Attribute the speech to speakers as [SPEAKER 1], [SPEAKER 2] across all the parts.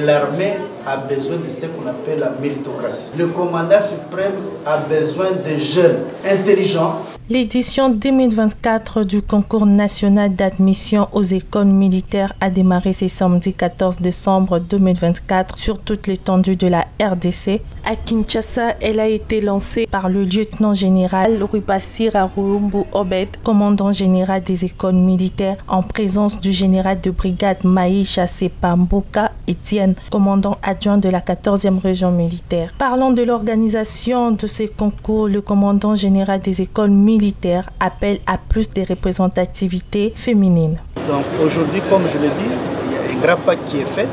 [SPEAKER 1] L'armée a besoin de ce qu'on appelle la méritocratie. Le commandant suprême a besoin de jeunes intelligents.
[SPEAKER 2] L'édition 2024 du concours national d'admission aux écoles militaires a démarré ce samedi 14 décembre 2024 sur toute l'étendue de la RDC. À Kinshasa, elle a été lancée par le lieutenant-général Rupasir Arumbu Obed, commandant général des écoles militaires, en présence du général de brigade Maïcha Sepambuka Etienne, commandant adjoint de la 14e région militaire. Parlant de l'organisation de ces concours, le commandant général des écoles militaires appelle à plus de représentativité féminine.
[SPEAKER 1] Donc aujourd'hui, comme je le dis, il y a un grand pas qui est fait.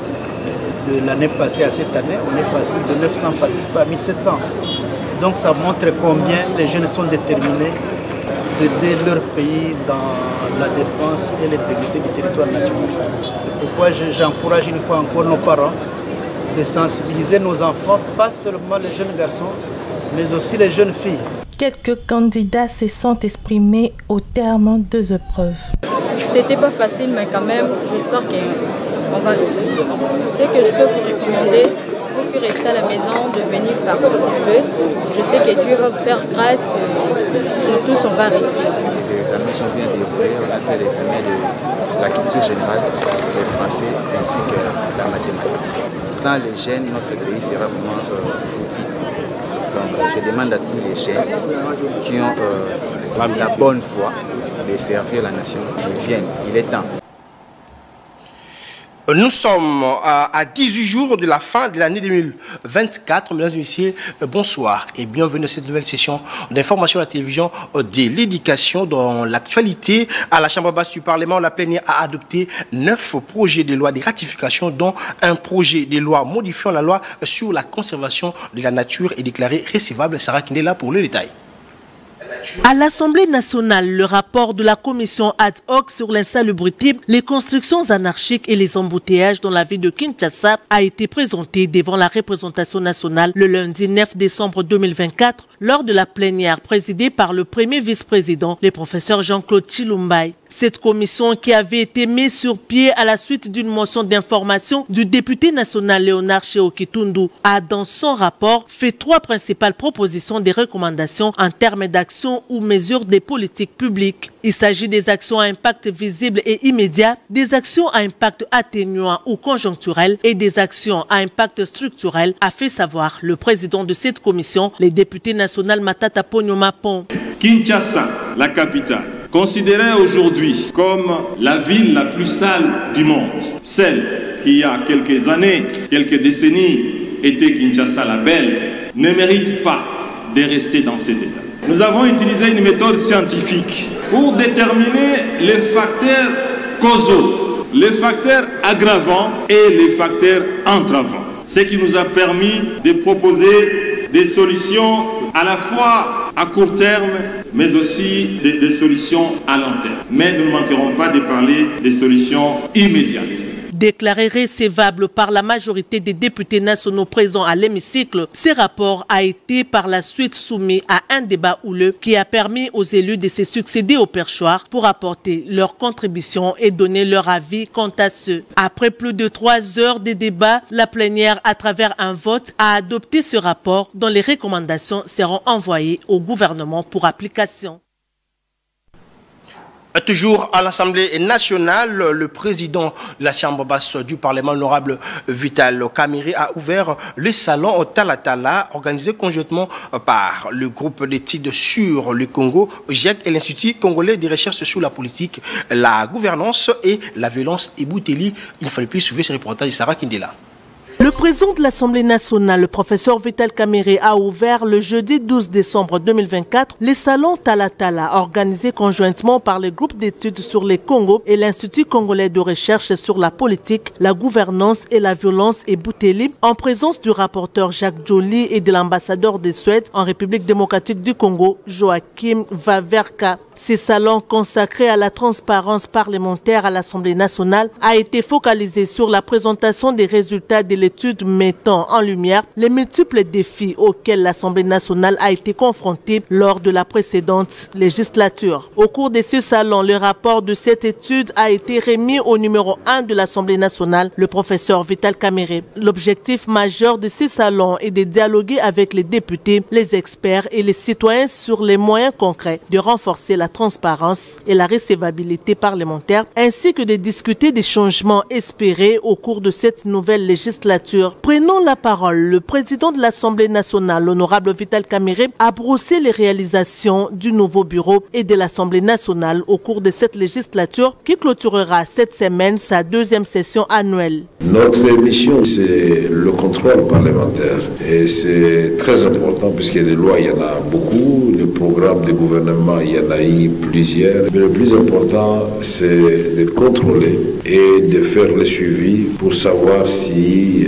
[SPEAKER 1] De l'année passée à cette année, on est passé de 900 participants à 1700. Et donc ça montre combien les jeunes sont déterminés d'aider leur pays dans la défense et l'intégrité du territoire national. C'est pourquoi j'encourage une fois encore nos parents de sensibiliser nos enfants, pas seulement les jeunes garçons, mais aussi les jeunes filles.
[SPEAKER 2] Quelques candidats se sont exprimés au terme des épreuves.
[SPEAKER 3] C'était pas facile, mais quand même, j'espère qu'on va réussir. Tu sais que je peux vous recommander, vous qui restez à la maison, de venir participer. Je sais que Dieu va vous faire grâce, nous tous on va réussir.
[SPEAKER 4] Les examens sont bien déroulés, on a fait l'examen de la culture générale, le français ainsi que la mathématique. Sans les jeunes, notre pays sera vraiment foutu. Donc je demande à tous les jeunes qui ont la bonne foi de servir la nation, qu'ils viennent, il est temps.
[SPEAKER 5] Nous sommes à 18 jours de la fin de l'année 2024. Mesdames et messieurs, bonsoir et bienvenue à cette nouvelle session d'information à la télévision de l'éducation. Dans l'actualité, à la Chambre basse du Parlement, la plénière a adopté 9 projets de loi de ratification, dont un projet de loi modifiant la loi sur la conservation de la nature est déclaré recevable. Sarah Kindela pour le détail.
[SPEAKER 6] À l'Assemblée nationale, le rapport de la commission ad hoc sur l'insalubrité, les constructions anarchiques et les embouteillages dans la ville de Kinshasa a été présenté devant la représentation nationale le lundi 9 décembre 2024 lors de la plénière présidée par le premier vice-président, le professeur Jean-Claude Chilumbaï. Cette commission, qui avait été mise sur pied à la suite d'une motion d'information du député national Léonard Chéokitundu, a dans son rapport fait 3 principales propositions de recommandations en termes d'actions ou mesures des politiques publiques. Il s'agit des actions à impact visible et immédiat, des actions à impact atténuant ou conjoncturel et des actions à impact structurel, a fait savoir le président de cette commission, le député national Matata Ponyomapon.
[SPEAKER 7] Kinshasa, la capitale, considérée aujourd'hui comme la ville la plus sale du monde, celle qui il y a quelques années, quelques décennies était Kinshasa la belle, ne mérite pas de rester dans cet état. Nous avons utilisé une méthode scientifique pour déterminer les facteurs causaux, les facteurs aggravants et les facteurs entravants. Ce qui nous a permis de proposer des solutions à la fois à court terme, mais aussi des solutions à long terme. Mais nous ne manquerons pas de parler des solutions immédiates.
[SPEAKER 6] Déclaré recevable par la majorité des députés nationaux présents à l'hémicycle, ce rapport a été par la suite soumis à un débat houleux qui a permis aux élus de se succéder au perchoir pour apporter leur contribution et donner leur avis quant à ce. Après plus de 3 heures de débat, la plénière, à travers un vote, a adopté ce rapport dont les recommandations seront envoyées au gouvernement pour application.
[SPEAKER 5] Toujours à l'Assemblée nationale, le président de la Chambre basse du Parlement, l'honorable Vital Kamerhe, a ouvert le salon Talatala, organisé conjointement par le groupe d'études sur le Congo, GIEC, et l'Institut congolais de recherche sur la politique, la gouvernance et la violence et Bouteli. Il ne fallait plus suivre ce reportage de Sarah Kindela.
[SPEAKER 6] Le président de l'Assemblée nationale, le professeur Vital Kamerhe, a ouvert le jeudi 12 décembre 2024 les salons Talatala, organisés conjointement par le groupe d'études sur le Congo et l'Institut congolais de recherche sur la politique, la gouvernance et la violence et Bouteli, en présence du rapporteur Jacques Joly et de l'ambassadeur de Suède en République démocratique du Congo, Joachim Vaverka. Ces salons consacrés à la transparence parlementaire à l'Assemblée nationale a été focalisé sur la présentation des résultats de l'étude étude mettant en lumière les multiples défis auxquels l'Assemblée nationale a été confrontée lors de la précédente législature. Au cours de ce salon, le rapport de cette étude a été remis au numéro 1 de l'Assemblée nationale, le professeur Vital Kamerhe. L'objectif majeur de ce salon est de dialoguer avec les députés, les experts et les citoyens sur les moyens concrets de renforcer la transparence et la recevabilité parlementaire, ainsi que de discuter des changements espérés au cours de cette nouvelle législature. Prenons la parole. Le président de l'Assemblée nationale, l'honorable Vital Kamerhe, a brossé les réalisations du nouveau bureau et de l'Assemblée nationale au cours de cette législature qui clôturera cette semaine sa deuxième session annuelle.
[SPEAKER 8] Notre mission, c'est le contrôle parlementaire et c'est très important puisque les lois, il y en a beaucoup, les programmes de gouvernement, il y en a eu plusieurs, mais le plus important, c'est de contrôler et de faire le suivi pour savoir si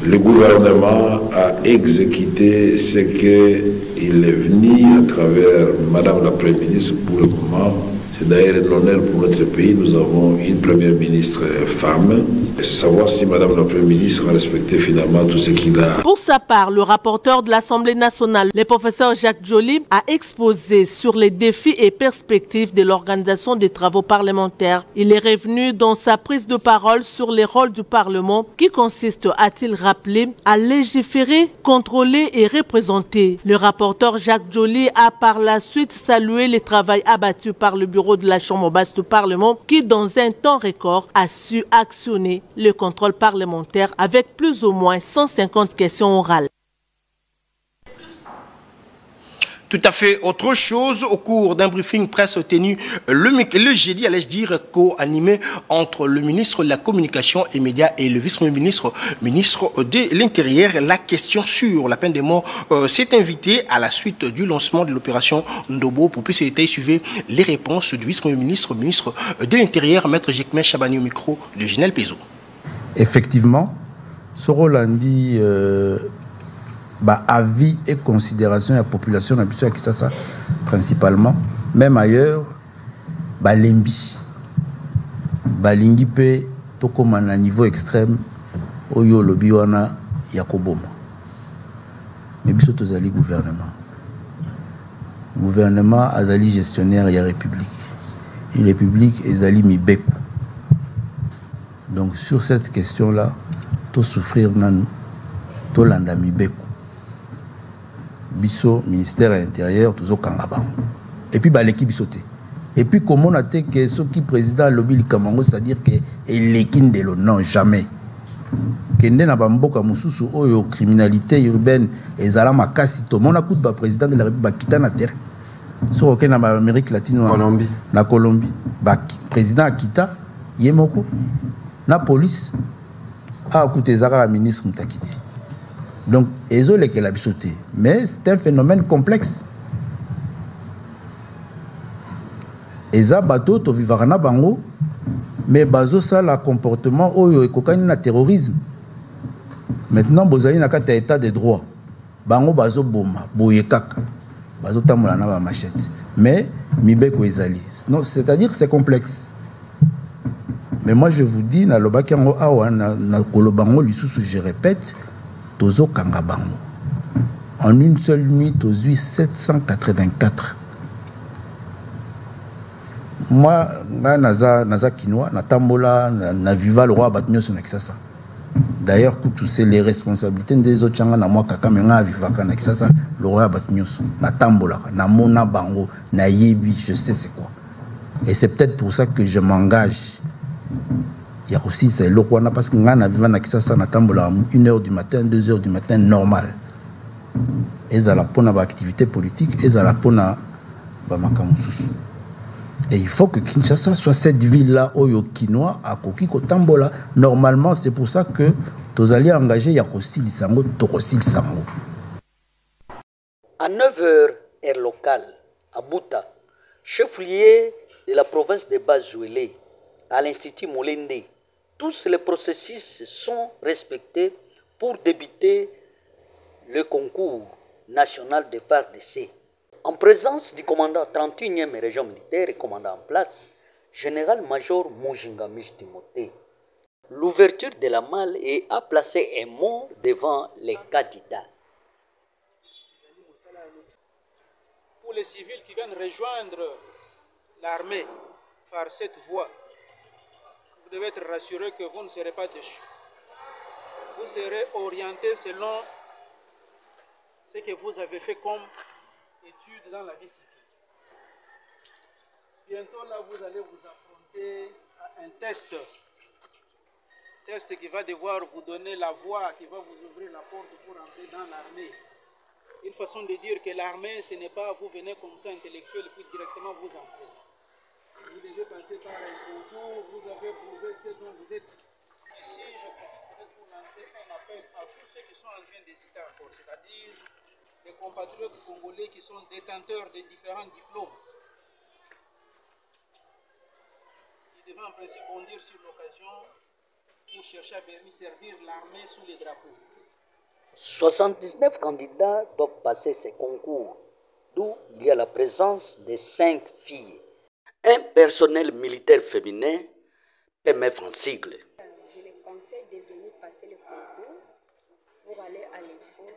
[SPEAKER 8] le gouvernement a exécuté ce qu'il est venu à travers Madame la Première ministre pour le moment. C'est d'ailleurs un honneur pour notre pays. Nous avons une première ministre femme. Savoir si Madame la Première ministre a respecté finalement tout ce qu'il a.
[SPEAKER 6] Pour sa part, le rapporteur de l'Assemblée nationale, le professeur Jacques Joly, a exposé sur les défis et perspectives de l'organisation des travaux parlementaires. Il est revenu dans sa prise de parole sur les rôles du Parlement qui consiste, a-t-il rappelé, à légiférer, contrôler et représenter. Le rapporteur Jacques Joly a par la suite salué le travail abattu par le bureau de la Chambre basse du Parlement qui, dans un temps record, a su actionner le contrôle parlementaire avec plus ou moins 150 questions orales.
[SPEAKER 5] Tout à fait autre chose au cours d'un briefing presse tenu le jeudi, allais-je dire, co-animé entre le ministre de la Communication et Médias et le vice-premier ministre de l'Intérieur. La question sur la peine de mort s'est invitée à la suite du lancement de l'opération Ndobo. Pour plus de détails, suivez les réponses du vice-premier ministre, ministre de l'Intérieur, Maître Jekme Chabani au micro de Ginel Pezo.
[SPEAKER 9] Effectivement, ce Rolandi avis et considération de la population qui ça principalement, même ailleurs, lembi, balingi pe tokoma na niveau extrême oyo lobi wana yakoboma. Mais biso tozali gouvernement azali gestionnaire ya république. Une république ezali mibeku. Donc sur cette question-là, tout souffrir nanu, tout landa mibeku. Biso ministère intérieur toujours kangaba. Et puis l'équipe bisoté. Et puis comment on a été que ce qui président lobby le Kamango, c'est-à-dire que l'équipe de l'eau, non jamais. Que na bamboka mususu oyo criminalité urbaine et zala makasi to mona coup de président de la République kita na terre. Sur aucun en Amérique latine na Colombie. Président Akita yemoko na police a écouté zara ministre Mtakiti. Donc, ils ont la bisoté. Mais c'est un phénomène complexe. Eza bateau to vivarana bango, mais bazo ça la comportement oyo ekokani na terrorisme. Maintenant, bozali na kata état de droit. Bango bazo boma, boye kaka. Bazo tamola na ba machette. Mais mibeko ezali. Non, c'est-à-dire que c'est complexe. Mais moi je vous dis na lobaki ngo awa na kolobango lisusu, je répète, tozo kangabango. En une seule nuit, tozo 784. Moi, naza kinois, na tambola, na viva le roi Batnyos na kisasa. D'ailleurs, tous c'est les responsabilités des autres changa na moi kaka menga vivaka na kisasa, le roi Batnyos na tambola, na mona bango, na yebi, je sais c'est quoi. Et c'est peut-être pour ça que je m'engage. Il y a aussi c'est le quoi parce que ngana vivant na kisasa na tambola 1h du matin, 2h du matin normal. Et ça la pona ba activité politique, et ça la pona ba makamususu. Et il faut que Kinshasa soit cette ville-là, Oyo Kinoa, à Kokiko Tambola. Normalement, c'est pour ça que tous allés engagés, il y a aussi Lisango, Torosi Lisango.
[SPEAKER 10] À 9h, heure locale, à Bouta, chef-lieu de la province de Bas-Jouélé, à l'Institut Molende, tous les processus sont respectés pour débuter le concours national de FARDC. En présence du commandant 31e région militaire et commandant en place, général-major Mujinga Timothée. l'ouverture de la malle et a placé un mot devant les candidats.
[SPEAKER 11] Pour les civils qui viennent rejoindre l'armée par cette voie, vous devez être rassurés que vous ne serez pas déçus. Vous serez orientés selon ce que vous avez fait comme étude dans la vie civile. Bientôt là, vous allez vous affronter à un test qui va devoir vous donner la voie, qui va vous ouvrir la porte pour entrer dans l'armée. Une façon de dire que l'armée, ce n'est pas vous venez comme ça intellectuel et puis directement vous entrez. Vous devez passer par un concours, vous avez prouvé ce dont vous êtes. Ici, je profite peut-être pour lancer un appel à tous ceux qui sont en train d'hésiter encore, c'est-à-dire les compatriotes congolais qui sont détenteurs de différents diplômes. Ils devaient en principe bondir sur l'occasion pour chercher à venir servir l'armée sous les drapeaux.
[SPEAKER 10] 79 candidats doivent passer ces concours, d'où il y a la présence de 5 filles. Un personnel militaire féminin peut mettre en sigle.
[SPEAKER 12] Je les conseille de venir passer le concours pour aller à l'EFO.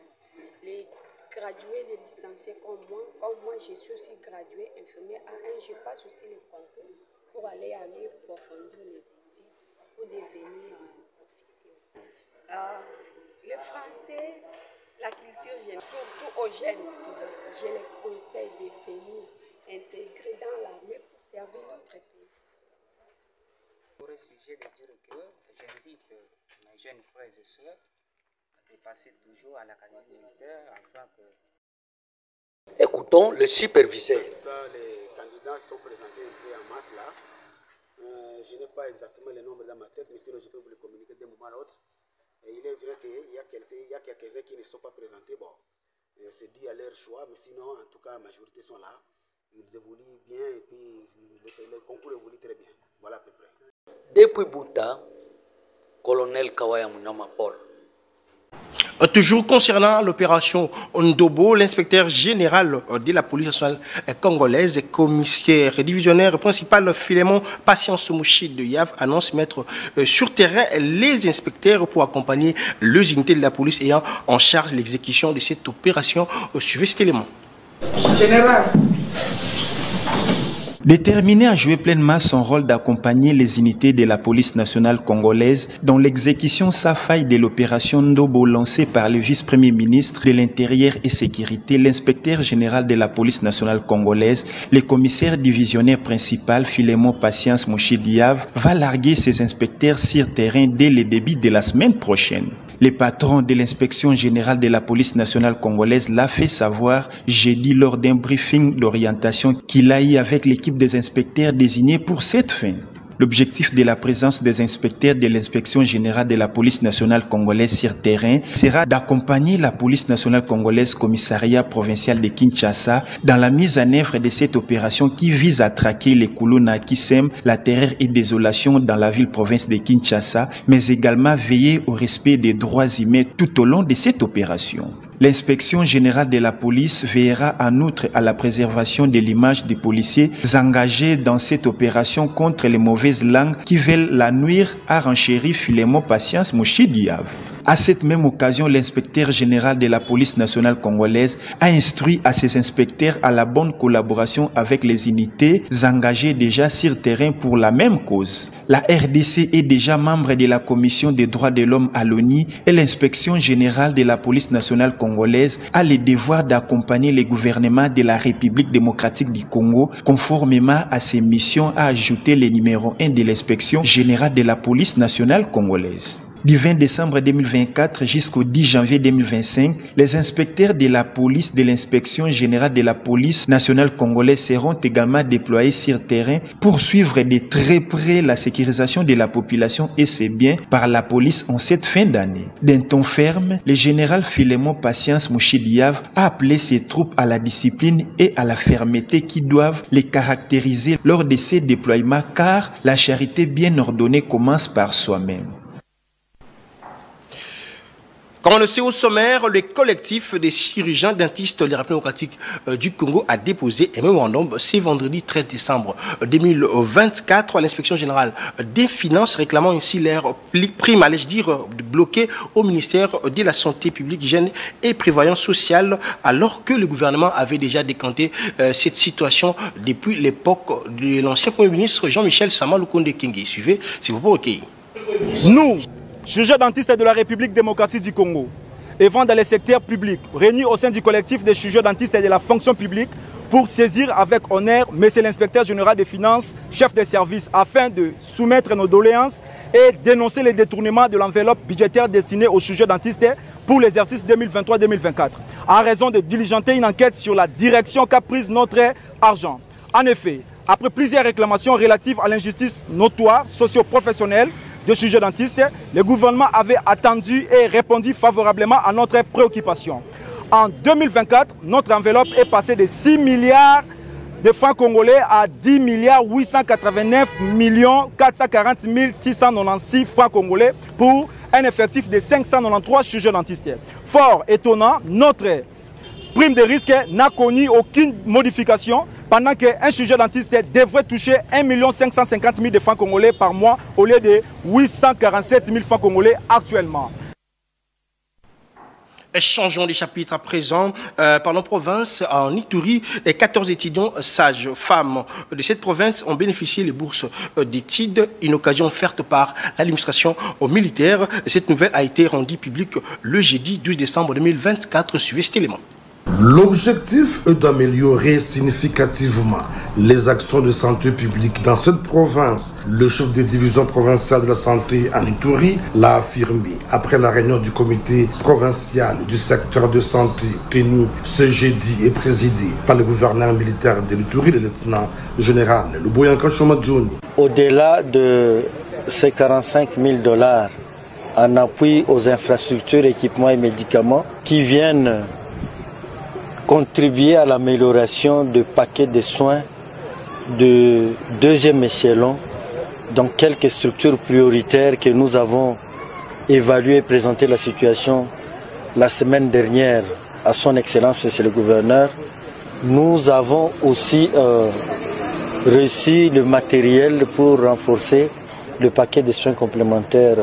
[SPEAKER 12] Les gradués, les licenciés comme moi, je suis aussi graduée infirmière A1, je passe aussi le concours pour aller approfondir les études, pour devenir officier aussi. Le français, la culture, surtout aux jeunes filles, je les conseille de venir intégrer dans l'armée pour servir notre pays.
[SPEAKER 13] Pour le sujet de dire que j'invite mes jeunes frères et sœurs de passer toujours à l'académie militaire afin que...
[SPEAKER 10] Écoutons le superviseur.
[SPEAKER 14] Les candidats sont présentés un peu en masse là. Je n'ai pas exactement le nombre dans ma tête, mais sinon je peux vous le communiquer d'un moment à l'autre. Il est vrai qu'il y a quelques-uns qui ne sont pas présentés. Bon, c'est dit à leur choix, mais sinon, en tout cas, la majorité sont là. Ils évoluent bien et puis le concours évolue très bien. Voilà à peu près.
[SPEAKER 10] Depuis Bouta, colonel Kawaya Munyama Paul.
[SPEAKER 5] Toujours concernant l'opération Ndobo, l'inspecteur général de la police nationale congolaise, commissaire divisionnaire principal Philémon Patience Mouchi de Yav, annonce mettre sur terrain les inspecteurs pour accompagner les unités de la police ayant en charge l'exécution de cette opération. Suivez cet élément.
[SPEAKER 15] Général. Déterminé à jouer pleinement son rôle d'accompagner les unités de la police nationale congolaise dans l'exécution sans faille de l'opération Ndobo lancée par le vice-premier ministre de l'Intérieur et Sécurité, l'inspecteur général de la police nationale congolaise, le commissaire divisionnaire principal Philémon Patience Mouchi Diav, va larguer ses inspecteurs sur terrain dès le début de la semaine prochaine. Le patron de l'inspection générale de la police nationale congolaise l'a fait savoir jeudi lors d'un briefing d'orientation qu'il a eu avec l'équipe des inspecteurs désignés pour cette fin. L'objectif de la présence des inspecteurs de l'inspection générale de la police nationale congolaise sur terrain sera d'accompagner la police nationale congolaise commissariat provincial de Kinshasa dans la mise en œuvre de cette opération qui vise à traquer les Kuluna qui sèment la terreur et désolation dans la ville-province de Kinshasa, mais également veiller au respect des droits humains tout au long de cette opération. L'inspection générale de la police veillera en outre à la préservation de l'image des policiers engagés dans cette opération contre les mauvaises langues qui veulent la nuire, a renchéri Philémon Patience Mouchi Diav. À cette même occasion, l'inspecteur général de la police nationale congolaise a instruit à ses inspecteurs à la bonne collaboration avec les unités engagées déjà sur terrain pour la même cause. La RDC est déjà membre de la Commission des droits de l'homme à l'ONU et l'inspection générale de la police nationale congolaise a le devoir d'accompagner le gouvernement de la République démocratique du Congo conformément à ses missions, a ajouté le numéro 1 de l'inspection générale de la police nationale congolaise. Du 20 décembre 2024 jusqu'au 10 janvier 2025, les inspecteurs de la police de l'inspection générale de la police nationale congolaise seront également déployés sur terrain pour suivre de très près la sécurisation de la population et ses biens par la police en cette fin d'année. D'un ton ferme, le général Philémon Patience Mouchi Diav a appelé ses troupes à la discipline et à la fermeté qui doivent les caractériser lors de ces déploiements car la charité bien ordonnée commence par soi-même.
[SPEAKER 5] Comme on le sait au sommaire, le collectif des chirurgiens dentistes de la République démocratique du Congo a déposé un mémorandum ce vendredi 13 décembre 2024 à l'inspection générale des finances, réclamant ainsi leur prime, allais-je dire, bloquée au ministère de la Santé publique, Hygiène et Prévoyance sociale, alors que le gouvernement avait déjà décanté cette situation depuis l'époque de l'ancien Premier ministre Jean-Michel Sama Lukonde Kenge. Suivez, c'est pour recueillir.
[SPEAKER 16] Nous, chirurgiens dentistes de la République démocratique du Congo, œuvrant dans les secteurs publics, réunis au sein du collectif des chirurgiens dentistes et de la fonction publique pour saisir avec honneur M. l'inspecteur général des finances, chef des services, afin de soumettre nos doléances et dénoncer les détournements de l'enveloppe budgétaire destinée aux chirurgiens dentistes pour l'exercice 2023-2024, en raison de diligenter une enquête sur la direction qu'a prise notre argent. En effet, après plusieurs réclamations relatives à l'injustice notoire socio-professionnelle de chirurgiens dentistes, le gouvernement avait attendu et répondu favorablement à notre préoccupation. En 2024, notre enveloppe est passée de 6 milliards de francs congolais à 10 milliards 889 440 696 francs congolais pour un effectif de 593 chirurgiens dentistes. Fort étonnant, notre prime de risque n'a connu aucune modification pendant qu'un chirurgien dentiste devrait toucher 1 550 000 de francs congolais par mois au lieu de 847 000 francs congolais actuellement.
[SPEAKER 5] Changeons les chapitres à présent. Par nos provinces, en Ituri, 14 étudiants sages femmes de cette province ont bénéficié des bourses d'études, une occasion offerte par l'administration aux militaires. Cette nouvelle a été rendue publique le jeudi 12 décembre 2024. Suivez cet élément.
[SPEAKER 17] L'objectif est d'améliorer significativement les actions de santé publique dans cette province. Le chef de division provinciale de la santé en Ituri l'a affirmé après la réunion du comité provincial du secteur de santé tenue ce jeudi et présidé par le gouverneur militaire de l'Ituri, le lieutenant général Luboyanka Shomadjoni.
[SPEAKER 18] Au-delà de ces 45 000 $ en appui aux infrastructures, équipements et médicaments qui viennent contribuer à l'amélioration de paquets de soins de deuxième échelon dans quelques structures prioritaires que nous avons évaluées et présenté la situation la semaine dernière à son Excellence, monsieur le gouverneur. Nous avons aussi reçu le matériel pour renforcer le paquet de soins complémentaires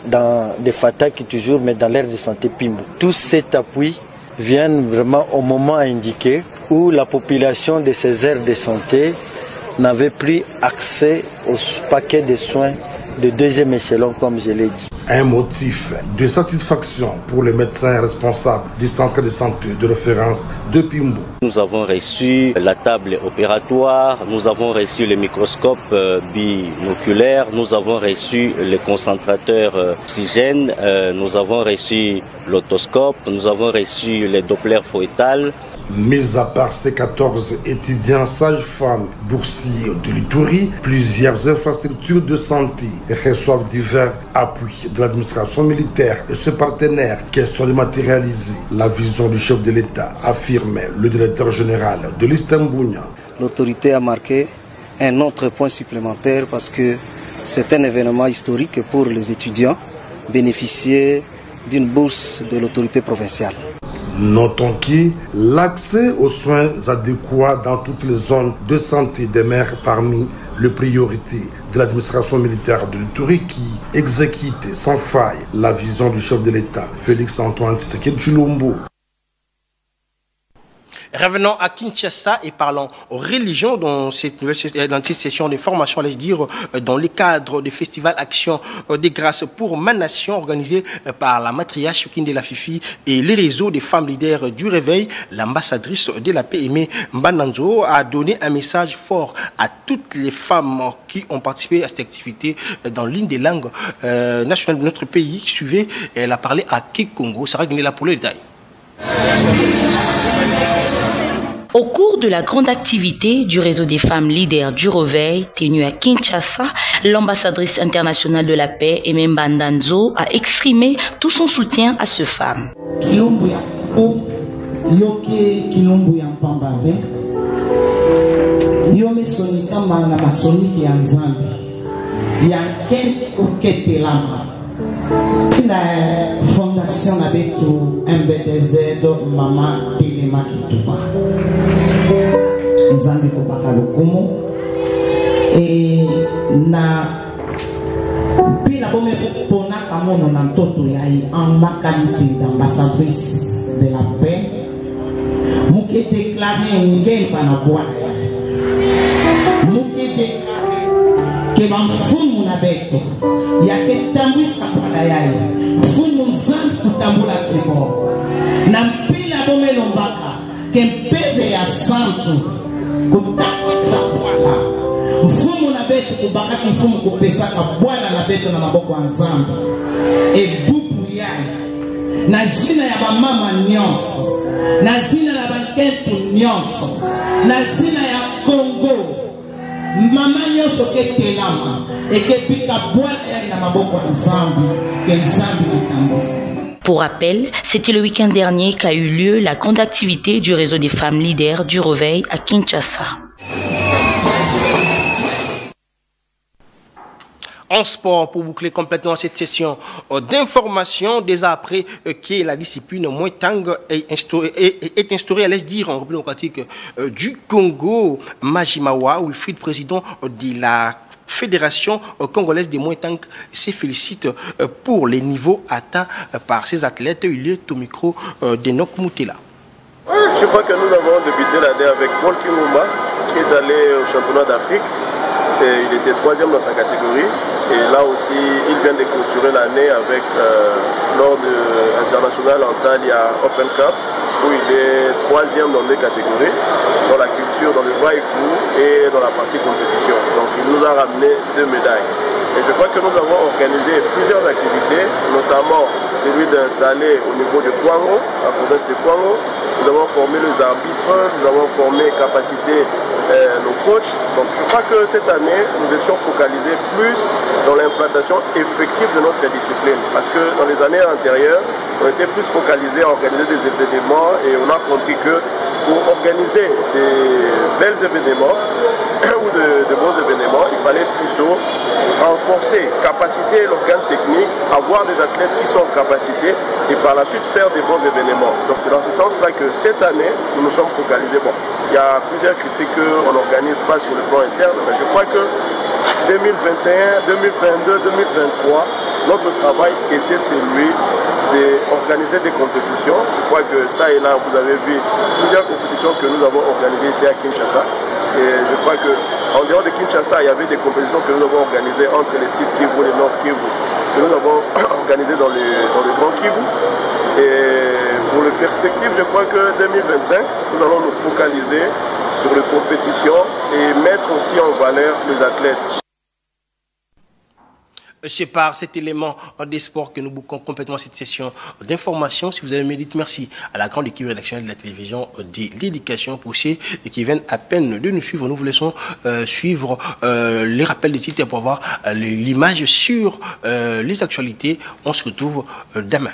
[SPEAKER 18] dans des FATAC toujours, mais dans l'aire de santé Pimbo. Tout cet appui viennent vraiment au moment indiqué où la population de ces aires de santé n'avait plus accès aux paquets de soins de deuxième échelon, comme je l'ai dit.
[SPEAKER 17] Un motif de satisfaction pour les médecins responsables du centre de santé de référence de Pimbo.
[SPEAKER 18] Nous avons reçu la table opératoire, nous avons reçu le microscope binoculaire, nous avons reçu le concentrateur oxygène, nous avons reçu l'otoscope, nous avons reçu les Doppler fœtales.
[SPEAKER 17] Mis à part ces 14 étudiants sages-femmes boursiers de l'Ituri, plusieurs infrastructures de santé reçoivent divers appuis de l'administration militaire et ses partenaires. Question de matérialiser la vision du chef de l'État, affirmait le directeur général de l'Istanbul.
[SPEAKER 19] L'autorité a marqué un autre point supplémentaire parce que c'est un événement historique pour les étudiants bénéficier d'une bourse de l'autorité provinciale.
[SPEAKER 17] Notons que l'accès aux soins adéquats dans toutes les zones de santé demeure parmi les priorités de l'administration militaire de l'Ituri qui exécute sans faille la vision du chef de l'État, Félix Antoine Tshisekedi Tshilombo.
[SPEAKER 5] Revenons à Kinshasa et parlons religion dans cette session de formation, allais-je dire, dans le cadre du festival Action des Grâces pour ma nation organisé par la matriarche Kinde la Fifi et les réseaux des femmes leaders du réveil. L'ambassadrice de la paix, Aimé Mbananzo, a donné un message fort à toutes les femmes qui ont participé à cette activité dans l'une des langues nationales de notre pays. Suivez, elle a parlé à Kikongo. Sarah Guinela pour le détail.
[SPEAKER 20] Au cours de la grande activité du réseau des femmes leaders du réveil tenue à Kinshasa, l'ambassadrice internationale de la paix, Aimé Mbananzo, a exprimé tout son soutien à ces femmes.
[SPEAKER 21] La fondation betu MBDZ mama Telema Kituba nzambe kopaka lokumu na pila bome pona kamono na mtoto yai en ma qualité d'ambassadrice de la paix muke déclaré ngel bana bwana ya muke déclaré que bamfumu na beto yake tambisa bwana yai mfumu zangu kutambula tiko na pila bome lombaka que peve ya santo kutakwisa bwana mfumu na beto kubaka mfumu kupesaka bwana na beto na maboko ya nzambe ebupu yai na jina ya bamama nyonso na zina ya bankentu nyonso na zina ya Congo mama nyonso ketelama ekepika bwana yai na maboko ya nzambe ke nzambe kitambisa.
[SPEAKER 20] Pour rappel, c'était le week-end dernier qu'a eu lieu la grande activité du réseau des femmes leaders du Réveil à Kinshasa.
[SPEAKER 5] En sport, pour boucler complètement cette session d'information, déjà après que la discipline Muay Thai est instaurée à l'Est d'Iran, en République démocratique du Congo, Majimawa, Wilfried, président de la Fédération congolaise des Muay Thai, se félicite pour les niveaux atteints par ses athlètes. Il est au micro d'Enoch Moutela.
[SPEAKER 22] Je crois que nous avons débuté l'année avec Paul Kimuma, qui est allé au championnat d'Afrique. Il était 3e dans sa catégorie. Et là aussi, il vient de clôturer l'année avec l'ordre international Antalya Open Cup, où il est 3e dans 2 catégories, dans la culture, dans le vai-coup et dans la partie compétition. Donc il nous a ramené 2 médailles. Et je crois que nous avons organisé plusieurs activités, notamment celui d'installer au niveau de Kwango, la province de Kwango. Nous avons formé les arbitres, nous avons formé capacité nos coachs. Donc je crois que cette année, nous étions focalisés plus dans l'implantation effective de notre discipline. Parce que dans les années antérieures, on était plus focalisés à organiser des événements et on a compris que pour organiser des bels événements ou de bons événements, il fallait plutôt renforcer, capaciter l'organe technique, avoir des athlètes qui sont en capacité et par la suite faire des bons événements. Donc c'est dans ce sens-là que cette année, nous nous sommes focalisés. Bon, il y a plusieurs critiques qu'on n'organise pas sur le plan interne, mais je crois que 2021, 2022, 2023, notre travail était celui d'organiser des compétitions. Je crois que ça et là, vous avez vu plusieurs compétitions que nous avons organisées ici à Kinshasa. Et je crois qu'en dehors de Kinshasa, il y avait des compétitions que nous avons organisées entre les sites Kivu et Nord Kivu, que nous avons organisées dans le Grand Kivu. Et pour les perspectives, je crois que 2025, nous allons nous focaliser sur les compétitions et mettre aussi en valeur les athlètes.
[SPEAKER 5] C'est par cet élément des sports que nous bouclons complètement cette session d'information. Si vous avez mérité, merci à la grande équipe rédactionnelle de la télévision de l'éducation pour ceux qui viennent à peine de nous suivre. Nous vous laissons suivre les rappels des titres pour avoir l'image sur les actualités. On se retrouve demain.